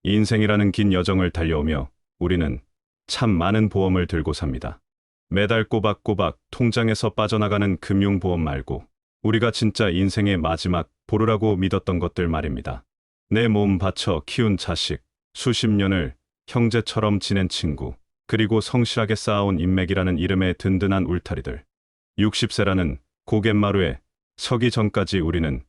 인생이라는 긴 여정을 달려오며 우리는 참 많은 보험을 들고 삽니다. 매달 꼬박꼬박 통장에서 빠져나가는 금융보험 말고 우리가 진짜 인생의 마지막 보루라고 믿었던 것들 말입니다. 내 몸 바쳐 키운 자식, 수십 년을 형제처럼 지낸 친구, 그리고 성실하게 쌓아온 인맥이라는 이름의 든든한 울타리들. 60세라는 고갯마루에 서기 전까지 우리는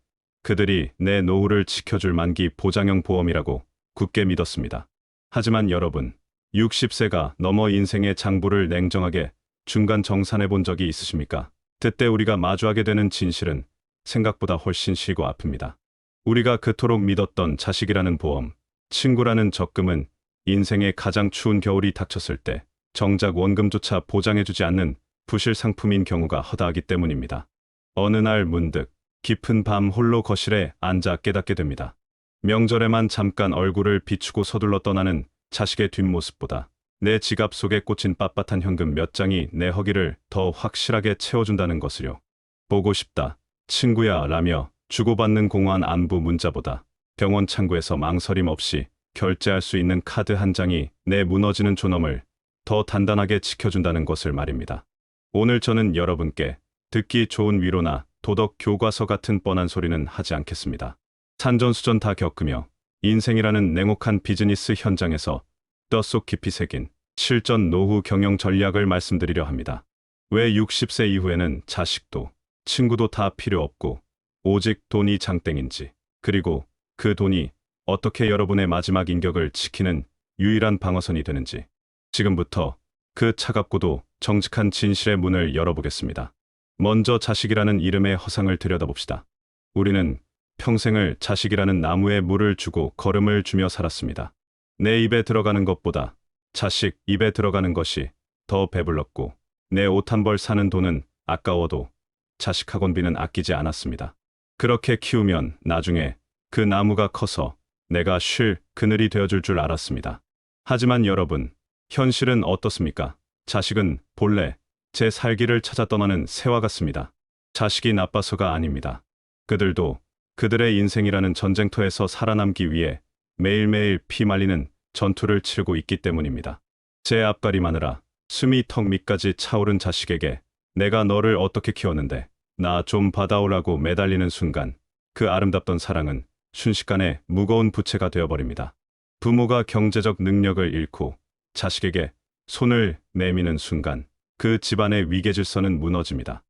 그들이 내 노후를 지켜줄 만기 보장형 보험이라고 굳게 믿었습니다. 하지만 여러분, 60세가 넘어 인생의 장부를 냉정하게 중간 정산해 본 적이 있으십니까? 그때 우리가 마주하게 되는 진실은 생각보다 훨씬 시고 아픕니다. 우리가 그토록 믿었던 자식이라는 보험, 친구라는 적금은 인생의 가장 추운 겨울이 닥쳤을 때 정작 원금조차 보장해주지 않는 부실 상품인 경우가 허다하기 때문입니다. 어느 날 문득 깊은 밤 홀로 거실에 앉아 깨닫게 됩니다. 명절에만 잠깐 얼굴을 비추고 서둘러 떠나는 자식의 뒷모습보다 내 지갑 속에 꽂힌 빳빳한 현금 몇 장이 내 허기를 더 확실하게 채워준다는 것을요. 보고 싶다, 친구야 라며 주고받는 공허한 안부 문자보다 병원 창구에서 망설임 없이 결제할 수 있는 카드 한 장이 내 무너지는 존엄을 더 단단하게 지켜준다는 것을 말입니다. 오늘 저는 여러분께 듣기 좋은 위로나 도덕 교과서 같은 뻔한 소리는 하지 않겠습니다. 산전수전 다 겪으며 인생이라는 냉혹한 비즈니스 현장에서 뼛속 깊이 새긴 실전 노후 경영 전략을 말씀드리려 합니다. 왜 60세 이후에는 자식도 친구도 다 필요 없고 오직 돈이 장땡인지, 그리고 그 돈이 어떻게 여러분의 마지막 인격을 지키는 유일한 방어선이 되는지, 지금부터 그 차갑고도 정직한 진실의 문을 열어보겠습니다. 먼저 자식이라는 이름의 허상을 들여다봅시다. 우리는 평생을 자식이라는 나무에 물을 주고 거름을 주며 살았습니다. 내 입에 들어가는 것보다 자식 입에 들어가는 것이 더 배불렀고, 내 옷 한 벌 사는 돈은 아까워도 자식 학원비는 아끼지 않았습니다. 그렇게 키우면 나중에 그 나무가 커서 내가 쉴 그늘이 되어줄 줄 알았습니다. 하지만 여러분, 현실은 어떻습니까? 자식은 본래 제 살기를 찾아 떠나는 새와 같습니다. 자식이 나빠서가 아닙니다. 그들도 그들의 인생이라는 전쟁터에서 살아남기 위해 매일매일 피 말리는 전투를 치르고 있기 때문입니다. 제 앞가리 마느라 숨이 턱 밑까지 차오른 자식에게 내가 너를 어떻게 키웠는데 나 좀 받아오라고 매달리는 순간 그 아름답던 사랑은 순식간에 무거운 부채가 되어버립니다. 부모가 경제적 능력을 잃고 자식에게 손을 내미는 순간 그 집안의 위계질서는 무너집니다.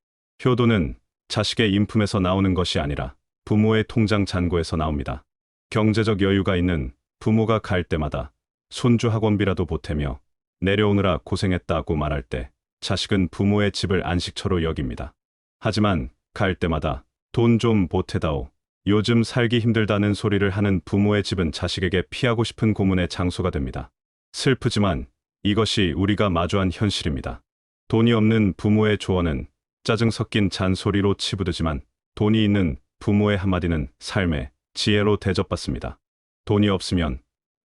효도는 자식의 인품에서 나오는 것이 아니라 부모의 통장 잔고에서 나옵니다. 경제적 여유가 있는 부모가 갈 때마다 손주 학원비라도 보태며 내려오느라 고생했다고 말할 때 자식은 부모의 집을 안식처로 여깁니다. 하지만 갈 때마다 돈 좀 보태다오, 요즘 살기 힘들다는 소리를 하는 부모의 집은 자식에게 피하고 싶은 고문의 장소가 됩니다. 슬프지만 이것이 우리가 마주한 현실입니다. 돈이 없는 부모의 조언은 짜증 섞인 잔소리로 치부되지만 돈이 있는 부모의 한마디는 삶의 지혜로 대접받습니다. 돈이 없으면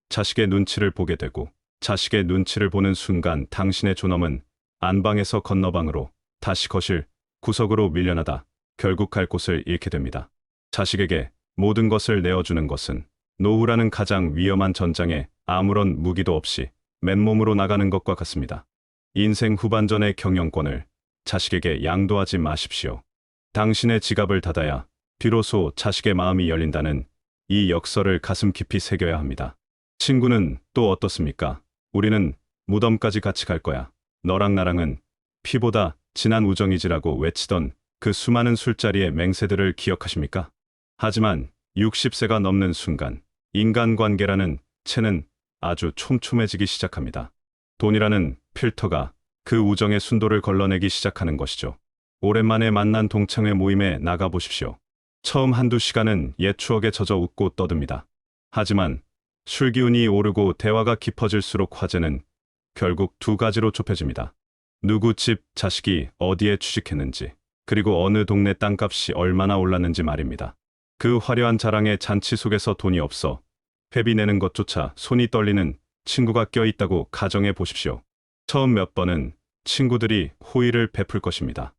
자식의 눈치를 보게 되고, 자식의 눈치를 보는 순간 당신의 존엄은 안방에서 건너방으로, 다시 거실, 구석으로 밀려나다 결국 갈 곳을 잃게 됩니다. 자식에게 모든 것을 내어주는 것은 노후라는 가장 위험한 전장에 아무런 무기도 없이 맨몸으로 나가는 것과 같습니다. 인생 후반전의 경영권을 자식에게 양도하지 마십시오. 당신의 지갑을 닫아야 비로소 자식의 마음이 열린다는 이 역설을 가슴 깊이 새겨야 합니다. 친구는 또 어떻습니까? 우리는 무덤까지 같이 갈 거야. 너랑 나랑은 피보다 진한 우정이지라고 외치던 그 수많은 술자리의 맹세들을 기억하십니까? 하지만 60세가 넘는 순간 인간관계라는 채는 아주 촘촘해지기 시작합니다. 돈이라는 필터가 그 우정의 순도를 걸러내기 시작하는 것이죠. 오랜만에 만난 동창회 모임에 나가보십시오. 처음 한두 시간은 옛 추억에 젖어 웃고 떠듭니다. 하지만 술 기운이 오르고 대화가 깊어질수록 화제는 결국 두 가지로 좁혀집니다. 누구 집 자식이 어디에 취직했는지, 그리고 어느 동네 땅값이 얼마나 올랐는지 말입니다. 그 화려한 자랑의 잔치 속에서 돈이 없어 회비 내는 것조차 손이 떨리는 친구가 껴있다고 가정해 보십시오. 처음 몇 번은 친구들이 호의를 베풀 것입니다.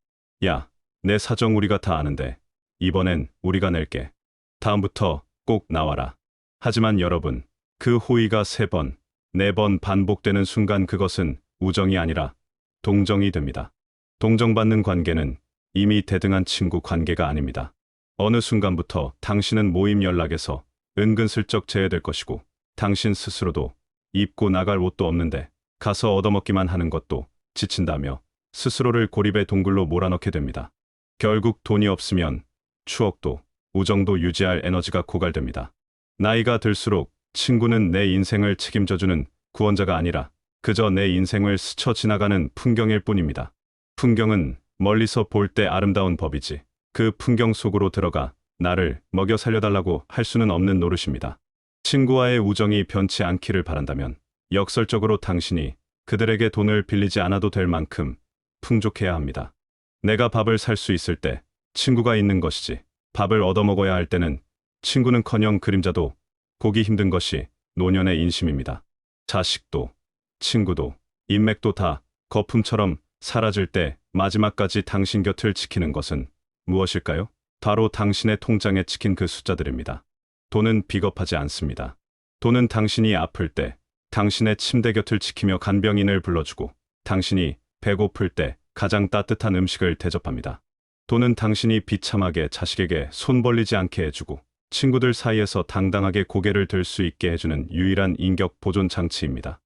야, 내 사정 우리가 다 아는데 이번엔 우리가 낼게. 다음부터 꼭 나와라. 하지만 여러분, 그 호의가 3번, 4번 반복되는 순간 그것은 우정이 아니라 동정이 됩니다. 동정받는 관계는 이미 대등한 친구 관계가 아닙니다. 어느 순간부터 당신은 모임 연락에서 은근슬쩍 제외될 것이고 당신 스스로도 입고 나갈 옷도 없는데 가서 얻어먹기만 하는 것도 지친다며 스스로를 고립의 동굴로 몰아넣게 됩니다. 결국 돈이 없으면 추억도 우정도 유지할 에너지가 고갈됩니다. 나이가 들수록 친구는 내 인생을 책임져주는 구원자가 아니라 그저 내 인생을 스쳐 지나가는 풍경일 뿐입니다. 풍경은 멀리서 볼 때 아름다운 법이지 그 풍경 속으로 들어가 나를 먹여 살려달라고 할 수는 없는 노릇입니다. 친구와의 우정이 변치 않기를 바란다면 역설적으로 당신이 그들에게 돈을 빌리지 않아도 될 만큼 풍족해야 합니다. 내가 밥을 살 수 있을 때 친구가 있는 것이지 밥을 얻어먹어야 할 때는 친구는커녕 그림자도 보기 힘든 것이 노년의 인심입니다. 자식도 친구도 인맥도 다 거품처럼 사라질 때 마지막까지 당신 곁을 지키는 것은 무엇일까요? 바로 당신의 통장에 찍힌 그 숫자들입니다. 돈은 비겁하지 않습니다. 돈은 당신이 아플 때 당신의 침대 곁을 지키며 간병인을 불러주고 당신이 배고플 때 가장 따뜻한 음식을 대접합니다. 돈은 당신이 비참하게 자식에게 손 벌리지 않게 해주고 친구들 사이에서 당당하게 고개를 들 수 있게 해주는 유일한 인격 보존 장치입니다.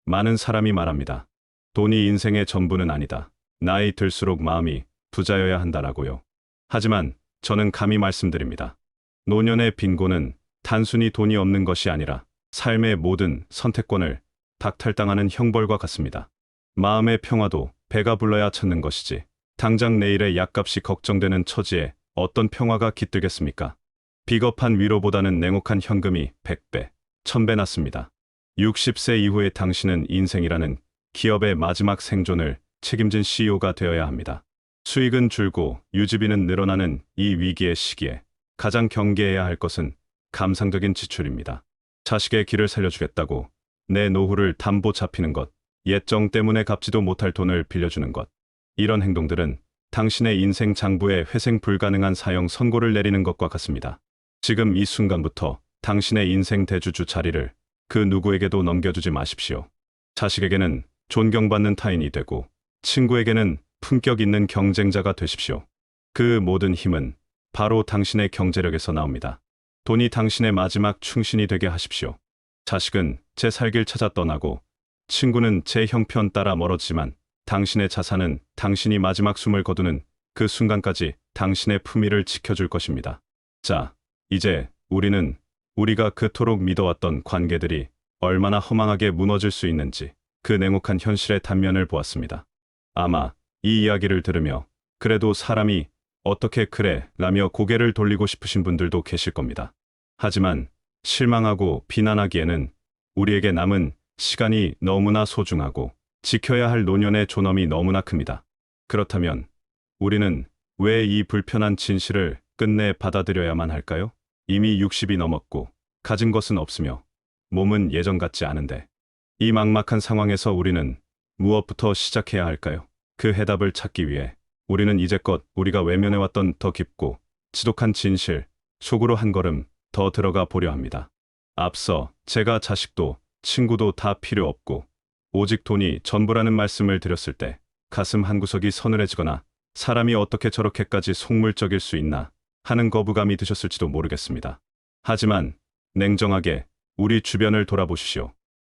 많은 사람이 말합니다. 돈이 인생의 전부는 아니다. 나이 들수록 마음이 부자여야 한다라고요. 하지만 저는 감히 말씀드립니다. 노년의 빈곤은 단순히 돈이 없는 것이 아니라 삶의 모든 선택권을 박탈당하는 형벌과 같습니다. 마음의 평화도 배가 불러야 찾는 것이지 당장 내일의 약값이 걱정되는 처지에 어떤 평화가 깃들겠습니까? 비겁한 위로보다는 냉혹한 현금이 100배, 1000배 낫습니다. 60세 이후의 당신은 인생이라는 기업의 마지막 생존을 책임진 CEO가 되어야 합니다. 수익은 줄고 유지비는 늘어나는 이 위기의 시기에 가장 경계해야 할 것은 감상적인 지출입니다. 자식의 길을 살려주겠다고 내 노후를 담보 잡히는 것, 옛정 때문에 갚지도 못할 돈을 빌려주는 것. 이런 행동들은 당신의 인생 장부에 회생 불가능한 사형 선고를 내리는 것과 같습니다. 지금 이 순간부터 당신의 인생 대주주 자리를 그 누구에게도 넘겨주지 마십시오. 자식에게는 존경받는 타인이 되고 친구에게는 품격 있는 경쟁자가 되십시오. 그 모든 힘은 바로 당신의 경제력에서 나옵니다. 돈이 당신의 마지막 충신이 되게 하십시오. 자식은 제 살길 찾아 떠나고 친구는 제 형편 따라 멀어지지만 당신의 자산은 당신이 마지막 숨을 거두는 그 순간까지 당신의 품위를 지켜줄 것입니다. 자, 이제 우리는 우리가 그토록 믿어왔던 관계들이 얼마나 허망하게 무너질 수 있는지 그 냉혹한 현실의 단면을 보았습니다. 아마 이 이야기를 들으며 그래도 사람이 어떻게 그래 라며 고개를 돌리고 싶으신 분들도 계실 겁니다. 하지만 실망하고 비난하기에는 우리에게 남은 시간이 너무나 소중하고 지켜야 할 노년의 존엄이 너무나 큽니다. 그렇다면 우리는 왜 이 불편한 진실을 끝내 받아들여야만 할까요? 이미 60이 넘었고 가진 것은 없으며 몸은 예전 같지 않은데 이 막막한 상황에서 우리는 무엇부터 시작해야 할까요? 그 해답을 찾기 위해 우리는 이제껏 우리가 외면해왔던 더 깊고 지독한 진실 속으로 한 걸음 더 들어가 보려 합니다. 앞서 제가 자식도 친구도 다 필요 없고 오직 돈이 전부라는 말씀을 드렸을 때 가슴 한구석이 서늘해지거나 사람이 어떻게 저렇게까지 속물적일 수 있나 하는 거부감이 드셨을지도 모르겠습니다. 하지만 냉정하게 우리 주변을 돌아보십시오.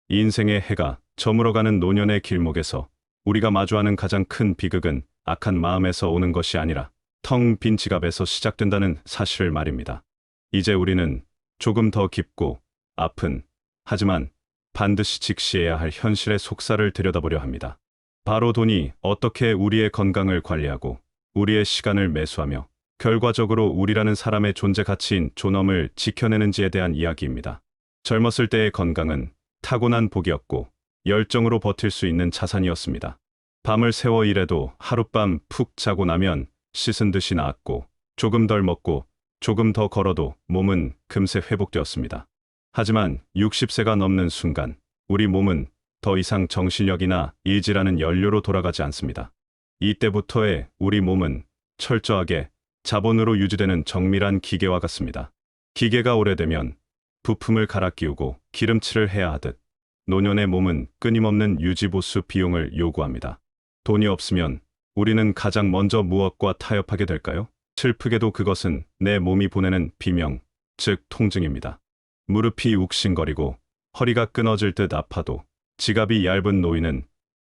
인생의 해가 저물어가는 노년의 길목에서 우리가 마주하는 가장 큰 비극은 악한 마음에서 오는 것이 아니라 텅 빈 지갑에서 시작된다는 사실을 말입니다. 이제 우리는 조금 더 깊고 아픈 하지만 반드시 직시해야 할 현실의 속살을 들여다보려 합니다. 바로 돈이 어떻게 우리의 건강을 관리하고 우리의 시간을 매수하며 결과적으로 우리라는 사람의 존재 가치인 존엄을 지켜내는지에 대한 이야기입니다. 젊었을 때의 건강은 타고난 복이었고 열정으로 버틸 수 있는 자산이었습니다. 밤을 새워 일해도 하룻밤 푹 자고 나면 씻은 듯이 나았고 조금 덜 먹고 조금 더 걸어도 몸은 금세 회복되었습니다. 하지만 60세가 넘는 순간 우리 몸은 더 이상 정신력이나 의지라는 연료로 돌아가지 않습니다. 이때부터의 우리 몸은 철저하게 자본으로 유지되는 정밀한 기계와 같습니다. 기계가 오래되면 부품을 갈아 끼우고 기름칠을 해야 하듯 노년의 몸은 끊임없는 유지보수 비용을 요구합니다. 돈이 없으면 우리는 가장 먼저 무엇과 타협하게 될까요? 슬프게도 그것은 내 몸이 보내는 비명, 즉 통증입니다. 무릎이 욱신거리고 허리가 끊어질 듯 아파도 지갑이 얇은 노인은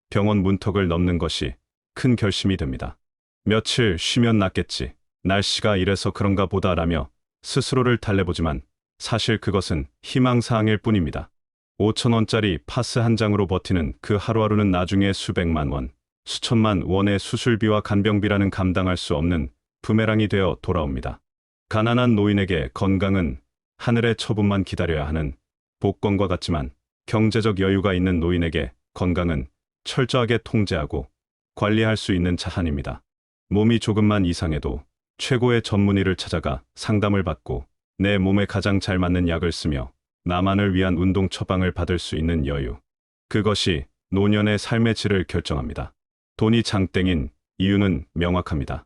병원 문턱을 넘는 것이 큰 결심이 됩니다. 며칠 쉬면 낫겠지. 날씨가 이래서 그런가 보다라며 스스로를 달래보지만 사실 그것은 희망사항일 뿐입니다. 5,000원짜리 파스 한 장으로 버티는 그 하루하루는 나중에 수백만 원, 수천만 원의 수술비와 간병비라는 감당할 수 없는 부메랑이 되어 돌아옵니다. 가난한 노인에게 건강은 하늘의 처분만 기다려야 하는 복권과 같지만 경제적 여유가 있는 노인에게 건강은 철저하게 통제하고 관리할 수 있는 자산입니다. 몸이 조금만 이상해도 최고의 전문의를 찾아가 상담을 받고 내 몸에 가장 잘 맞는 약을 쓰며 나만을 위한 운동 처방을 받을 수 있는 여유. 그것이 노년의 삶의 질을 결정합니다. 돈이 장땡인 이유는 명확합니다.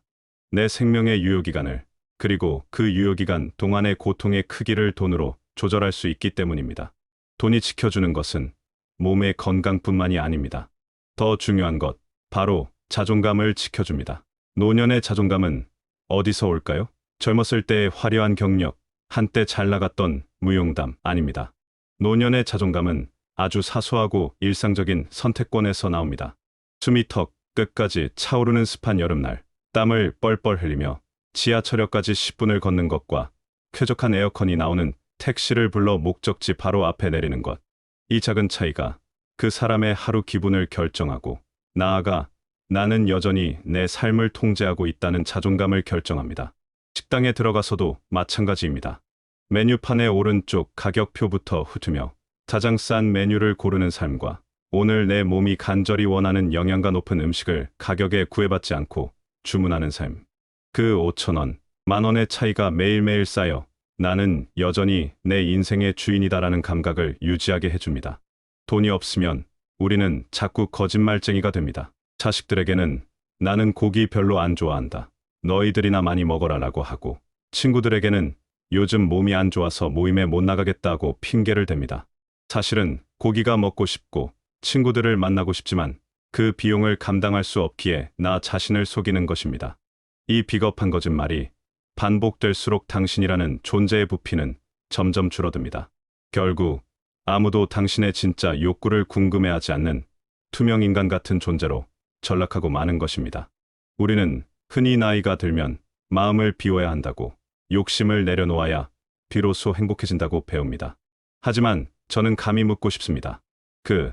내 생명의 유효기간을, 그리고 그 유효기간 동안의 고통의 크기를 돈으로 조절할 수 있기 때문입니다. 돈이 지켜주는 것은 몸의 건강뿐만이 아닙니다. 더 중요한 것, 바로 자존감을 지켜줍니다. 노년의 자존감은 어디서 올까요? 젊었을 때의 화려한 경력, 한때 잘 나갔던 무용담 아닙니다. 노년의 자존감은 아주 사소하고 일상적인 선택권에서 나옵니다. 숨이 턱 끝까지 차오르는 습한 여름날, 땀을 뻘뻘 흘리며 지하철역까지 10분을 걷는 것과 쾌적한 에어컨이 나오는 택시를 불러 목적지 바로 앞에 내리는 것. 이 작은 차이가 그 사람의 하루 기분을 결정하고 나아가 나는 여전히 내 삶을 통제하고 있다는 자존감을 결정합니다. 식당에 들어가서도 마찬가지입니다. 메뉴판의 오른쪽 가격표부터 훑으며 가장 싼 메뉴를 고르는 삶과 오늘 내 몸이 간절히 원하는 영양가 높은 음식을 가격에 구애받지 않고 주문하는 삶. 그 5,000원, 만원의 차이가 매일매일 쌓여 나는 여전히 내 인생의 주인이다라는 감각을 유지하게 해줍니다. 돈이 없으면 우리는 자꾸 거짓말쟁이가 됩니다. 자식들에게는 나는 고기 별로 안 좋아한다. 너희들이나 많이 먹어라라고 하고, 친구들에게는 요즘 몸이 안 좋아서 모임에 못 나가겠다고 핑계를 댑니다. 사실은 고기가 먹고 싶고 친구들을 만나고 싶지만 그 비용을 감당할 수 없기에 나 자신을 속이는 것입니다. 이 비겁한 거짓말이 반복될수록 당신이라는 존재의 부피는 점점 줄어듭니다. 결국 아무도 당신의 진짜 욕구를 궁금해하지 않는 투명 인간 같은 존재로 전락하고 마는 것입니다. 우리는 흔히 나이가 들면 마음을 비워야 한다고, 욕심을 내려놓아야 비로소 행복해진다고 배웁니다. 하지만 저는 감히 묻고 싶습니다. 그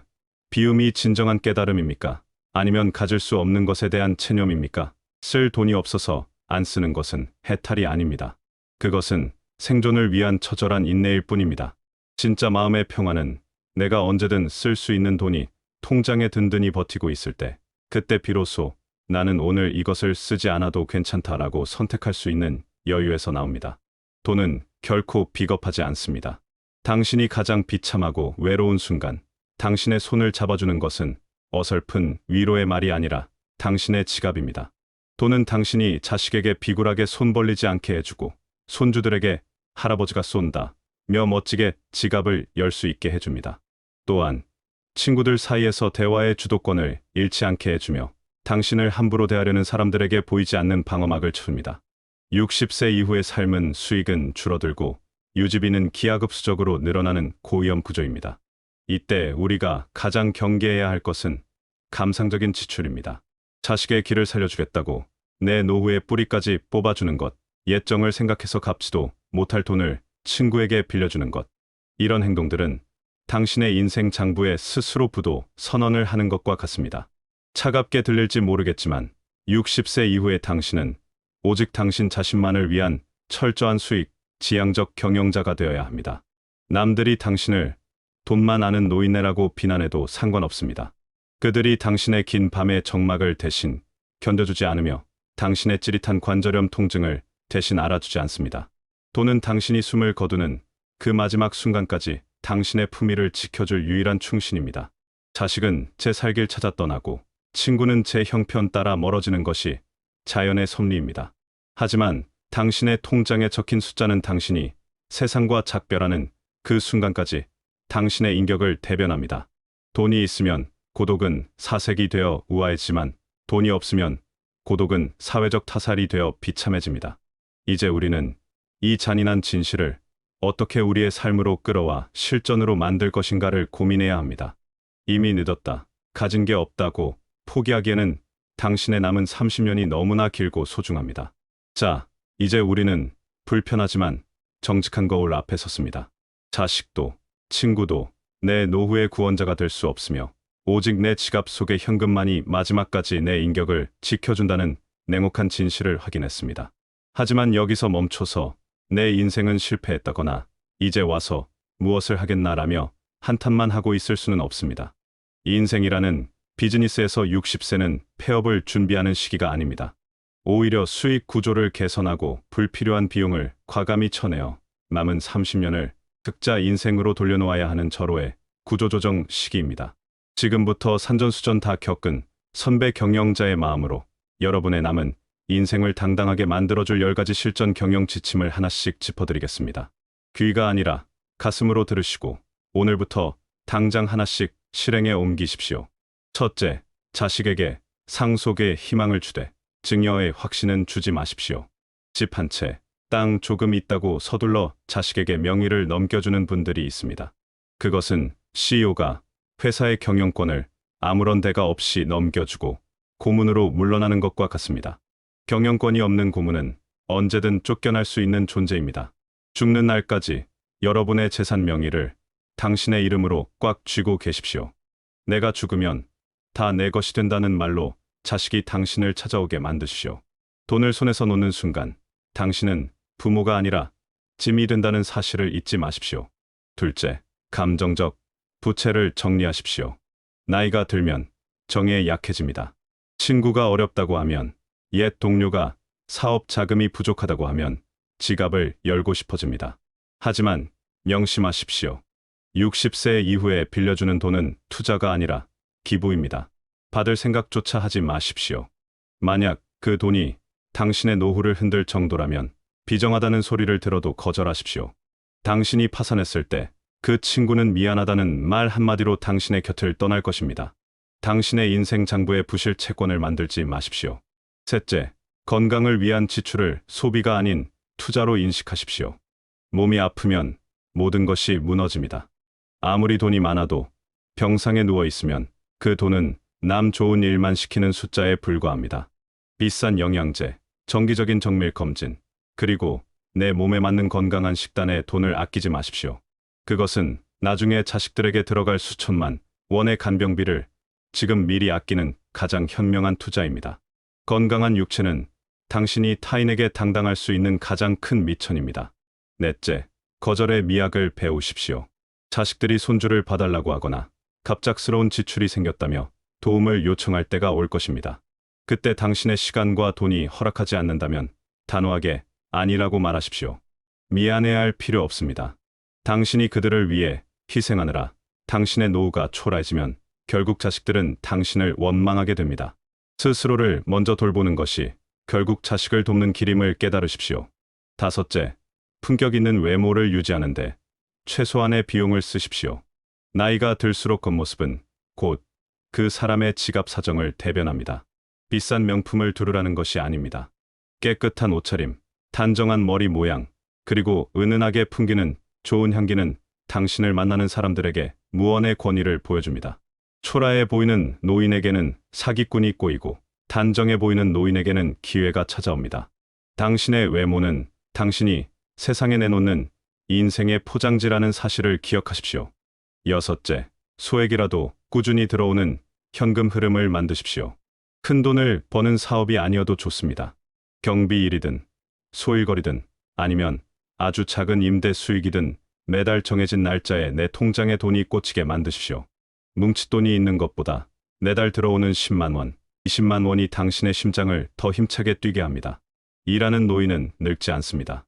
비움이 진정한 깨달음입니까? 아니면 가질 수 없는 것에 대한 체념입니까? 쓸 돈이 없어서 안 쓰는 것은 해탈이 아닙니다. 그것은 생존을 위한 처절한 인내일 뿐입니다. 진짜 마음의 평화는 내가 언제든 쓸 수 있는 돈이 통장에 든든히 버티고 있을 때, 그때 비로소 나는 오늘 이것을 쓰지 않아도 괜찮다라고 선택할 수 있는 여유에서 나옵니다. 돈은 결코 비겁하지 않습니다. 당신이 가장 비참하고 외로운 순간, 당신의 손을 잡아주는 것은 어설픈 위로의 말이 아니라 당신의 지갑입니다. 돈은 당신이 자식에게 비굴하게 손 벌리지 않게 해주고, 손주들에게 할아버지가 쏜다 며 멋지게 지갑을 열 수 있게 해줍니다. 또한 친구들 사이에서 대화의 주도권을 잃지 않게 해주며 당신을 함부로 대하려는 사람들에게 보이지 않는 방어막을 칩니다. 60세 이후의 삶은 수익은 줄어들고 유지비는 기하급수적으로 늘어나는 고위험 구조입니다. 이때 우리가 가장 경계해야 할 것은 감상적인 지출입니다. 자식의 길을 살려주겠다고 내 노후의 뿌리까지 뽑아주는 것, 예정을 생각해서 갚지도 못할 돈을 친구에게 빌려주는 것. 이런 행동들은 당신의 인생 장부에 스스로 부도 선언을 하는 것과 같습니다. 차갑게 들릴지 모르겠지만 60세 이후의 당신은 오직 당신 자신만을 위한 철저한 수익, 지향적 경영자가 되어야 합니다. 남들이 당신을 돈만 아는 노인네라고 비난해도 상관없습니다. 그들이 당신의 긴 밤의 적막을 대신 견뎌주지 않으며 당신의 찌릿한 관절염 통증을 대신 알아주지 않습니다. 돈은 당신이 숨을 거두는 그 마지막 순간까지 당신의 품위를 지켜줄 유일한 충신입니다. 자식은 제 살길 찾아 떠나고 친구는 제 형편 따라 멀어지는 것이 자연의 섭리입니다. 하지만 당신의 통장에 적힌 숫자는 당신이 세상과 작별하는 그 순간까지 당신의 인격을 대변합니다. 돈이 있으면 고독은 사색이 되어 우아해지만 돈이 없으면 고독은 사회적 타살이 되어 비참해집니다. 이제 우리는 이 잔인한 진실을 어떻게 우리의 삶으로 끌어와 실전으로 만들 것인가를 고민해야 합니다. 이미 늦었다. 가진 게 없다고 포기하기에는 당신의 남은 30년이 너무나 길고 소중합니다. 자, 이제 우리는 불편하지만 정직한 거울 앞에 섰습니다. 자식도, 친구도 내 노후의 구원자가 될 수 없으며 오직 내 지갑 속의 현금만이 마지막까지 내 인격을 지켜준다는 냉혹한 진실을 확인했습니다. 하지만 여기서 멈춰서 내 인생은 실패했다거나 이제 와서 무엇을 하겠나라며 한탄만 하고 있을 수는 없습니다. 이 인생이라는 비즈니스에서 60세는 폐업을 준비하는 시기가 아닙니다. 오히려 수익 구조를 개선하고 불필요한 비용을 과감히 쳐내어 남은 30년을 흑자 인생으로 돌려놓아야 하는 절호의 구조조정 시기입니다. 지금부터 산전수전 다 겪은 선배 경영자의 마음으로 여러분의 남은 인생을 당당하게 만들어줄 10가지 실전 경영 지침을 하나씩 짚어드리겠습니다. 귀가 아니라 가슴으로 들으시고 오늘부터 당장 하나씩 실행에 옮기십시오. 첫째, 자식에게 상속의 희망을 주되 증여의 확신은 주지 마십시오. 집 한 채, 땅 조금 있다고 서둘러 자식에게 명의를 넘겨주는 분들이 있습니다. 그것은 CEO가 회사의 경영권을 아무런 대가 없이 넘겨주고 고문으로 물러나는 것과 같습니다. 경영권이 없는 고문은 언제든 쫓겨날 수 있는 존재입니다. 죽는 날까지 여러분의 재산 명의를 당신의 이름으로 꽉 쥐고 계십시오. 내가 죽으면 다 내 것이 된다는 말로 자식이 당신을 찾아오게 만드십시오. 돈을 손에서 놓는 순간 당신은 부모가 아니라 짐이 된다는 사실을 잊지 마십시오. 둘째, 감정적 부채를 정리하십시오. 나이가 들면 정에 약해집니다. 친구가 어렵다고 하면, 옛 동료가 사업 자금이 부족하다고 하면 지갑을 열고 싶어집니다. 하지만 명심하십시오. 60세 이후에 빌려주는 돈은 투자가 아니라 기부입니다. 받을 생각조차 하지 마십시오. 만약 그 돈이 당신의 노후를 흔들 정도라면 비정하다는 소리를 들어도 거절하십시오. 당신이 파산했을 때 그 친구는 미안하다는 말 한마디로 당신의 곁을 떠날 것입니다. 당신의 인생 장부에 부실 채권을 만들지 마십시오. 셋째, 건강을 위한 지출을 소비가 아닌 투자로 인식하십시오. 몸이 아프면 모든 것이 무너집니다. 아무리 돈이 많아도 병상에 누워 있으면 그 돈은 남 좋은 일만 시키는 숫자에 불과합니다. 비싼 영양제, 정기적인 정밀 검진, 그리고 내 몸에 맞는 건강한 식단에 돈을 아끼지 마십시오. 그것은 나중에 자식들에게 들어갈 수천만 원의 간병비를 지금 미리 아끼는 가장 현명한 투자입니다. 건강한 육체는 당신이 타인에게 당당할 수 있는 가장 큰 미천입니다. 넷째, 거절의 미학을 배우십시오. 자식들이 손주를 봐달라고 하거나 갑작스러운 지출이 생겼다며 도움을 요청할 때가 올 것입니다. 그때 당신의 시간과 돈이 허락하지 않는다면 단호하게 아니라고 말하십시오. 미안해야 할 필요 없습니다. 당신이 그들을 위해 희생하느라 당신의 노후가 초라해지면 결국 자식들은 당신을 원망하게 됩니다. 스스로를 먼저 돌보는 것이 결국 자식을 돕는 길임을 깨달으십시오. 다섯째, 품격 있는 외모를 유지하는데 최소한의 비용을 쓰십시오. 나이가 들수록 겉모습은 곧 그 사람의 지갑 사정을 대변합니다. 비싼 명품을 두르라는 것이 아닙니다. 깨끗한 옷차림, 단정한 머리 모양, 그리고 은은하게 풍기는 좋은 향기는 당신을 만나는 사람들에게 무언의 권위를 보여줍니다. 초라해 보이는 노인에게는 사기꾼이 꼬이고 단정해 보이는 노인에게는 기회가 찾아옵니다. 당신의 외모는 당신이 세상에 내놓는 인생의 포장지라는 사실을 기억하십시오. 여섯째, 소액이라도 꾸준히 들어오는 현금 흐름을 만드십시오. 큰 돈을 버는 사업이 아니어도 좋습니다. 경비일이든 소일거리든 아니면 아주 작은 임대 수익이든 매달 정해진 날짜에 내 통장에 돈이 꽂히게 만드십시오. 뭉칫돈이 있는 것보다 매달 들어오는 10만 원, 20만 원이 당신의 심장을 더 힘차게 뛰게 합니다. 일하는 노인은 늙지 않습니다.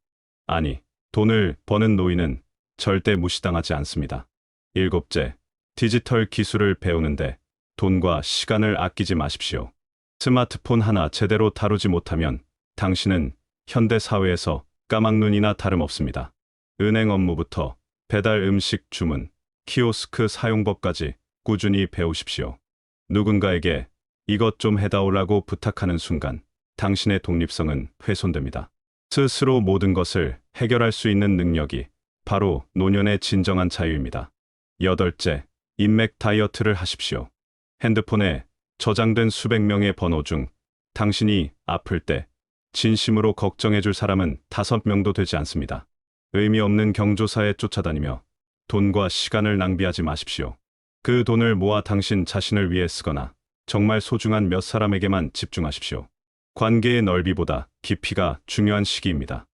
아니, 돈을 버는 노인은 절대 무시당하지 않습니다. 일곱째, 디지털 기술을 배우는데 돈과 시간을 아끼지 마십시오. 스마트폰 하나 제대로 다루지 못하면 당신은 현대 사회에서 까막눈이나 다름없습니다. 은행 업무부터 배달 음식 주문, 키오스크 사용법까지 꾸준히 배우십시오. 누군가에게 이것 좀 해다오라고 부탁하는 순간 당신의 독립성은 훼손됩니다. 스스로 모든 것을 해결할 수 있는 능력이 바로 노년의 진정한 자유입니다. 여덟째, 인맥 다이어트를 하십시오. 핸드폰에 저장된 수백 명의 번호 중 당신이 아플 때 진심으로 걱정해 줄 사람은 5명도 되지 않습니다. 의미 없는 경조사에 쫓아다니며 돈과 시간을 낭비하지 마십시오. 그 돈을 모아 당신 자신을 위해 쓰거나 정말 소중한 몇 사람에게만 집중하십시오. 관계의 넓이보다 깊이가 중요한 시기입니다.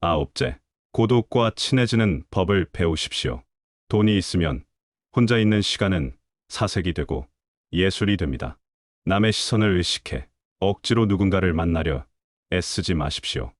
아홉째, 고독과 친해지는 법을 배우십시오. 돈이 있으면 혼자 있는 시간은 사색이 되고 예술이 됩니다. 남의 시선을 의식해 억지로 누군가를 만나려 애쓰지 마십시오.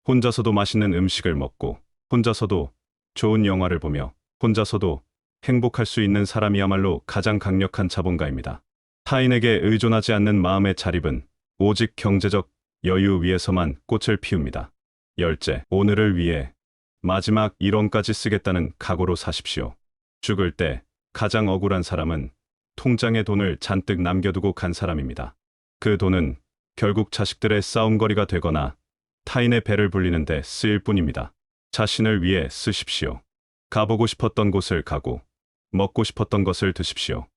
혼자서도 맛있는 음식을 먹고 혼자서도 좋은 영화를 보며 혼자서도 행복할 수 있는 사람이야말로 가장 강력한 자본가입니다. 타인에게 의존하지 않는 마음의 자립은 오직 경제적 여유 위에서만 꽃을 피웁니다. 열째, 오늘을 위해 마지막 1원까지 쓰겠다는 각오로 사십시오. 죽을 때 가장 억울한 사람은 통장에 돈을 잔뜩 남겨두고 간 사람입니다. 그 돈은 결국 자식들의 싸움거리가 되거나 타인의 배를 불리는데 쓰일 뿐입니다. 자신을 위해 쓰십시오. 가보고 싶었던 곳을 가고 먹고 싶었던 것을 드십시오.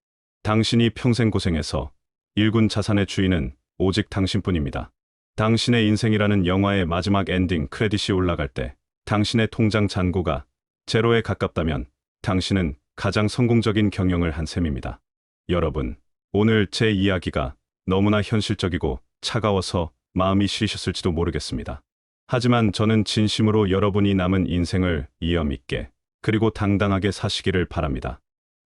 당신이 평생 고생해서 일군 자산의 주인은 오직 당신뿐입니다. 당신의 인생이라는 영화의 마지막 엔딩 크레딧이 올라갈 때 당신의 통장 잔고가 제로에 가깝다면 당신은 가장 성공적인 경영을 한 셈입니다. 여러분, 오늘 제 이야기가 너무나 현실적이고 차가워서 마음이 시리셨을지도 모르겠습니다. 하지만 저는 진심으로 여러분이 남은 인생을 이염 있게 그리고 당당하게 사시기를 바랍니다.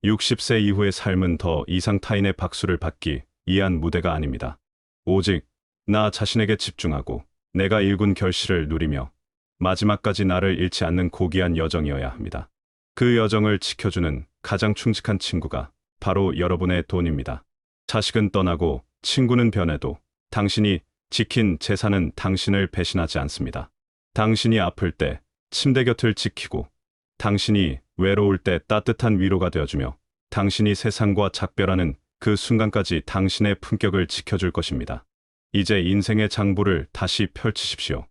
60세 이후의 삶은 더 이상 타인의 박수를 받기 위한 무대가 아닙니다. 오직 나 자신에게 집중하고 내가 일군 결실을 누리며 마지막까지 나를 잃지 않는 고귀한 여정이어야 합니다. 그 여정을 지켜주는 가장 충직한 친구가 바로 여러분의 돈입니다. 자식은 떠나고 친구는 변해도 당신이 지킨 재산은 당신을 배신하지 않습니다. 당신이 아플 때 침대 곁을 지키고 당신이 외로울 때 따뜻한 위로가 되어주며 당신이 세상과 작별하는 그 순간까지 당신의 품격을 지켜줄 것입니다. 이제 인생의 장부를 다시 펼치십시오.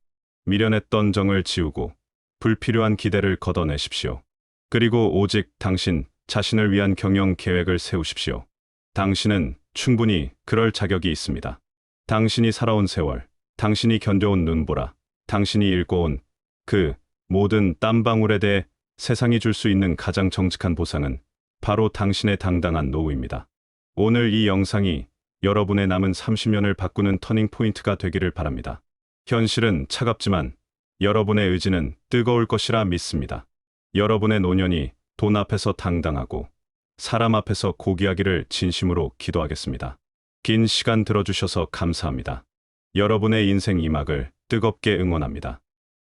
미련했던 정을 지우고 불필요한 기대를 걷어내십시오. 그리고 오직 당신 자신을 위한 경영 계획을 세우십시오. 당신은 충분히 그럴 자격이 있습니다. 당신이 살아온 세월, 당신이 견뎌온 눈보라, 당신이 읽어온 그 모든 땀방울에 대해 세상이 줄 수 있는 가장 정직한 보상은 바로 당신의 당당한 노후입니다. 오늘 이 영상이 여러분의 남은 30년을 바꾸는 터닝포인트가 되기를 바랍니다. 현실은 차갑지만 여러분의 의지는 뜨거울 것이라 믿습니다. 여러분의 노년이 돈 앞에서 당당하고 사람 앞에서 고귀하기를 진심으로 기도하겠습니다. 긴 시간 들어주셔서 감사합니다. 여러분의 인생 2막을 뜨겁게 응원합니다.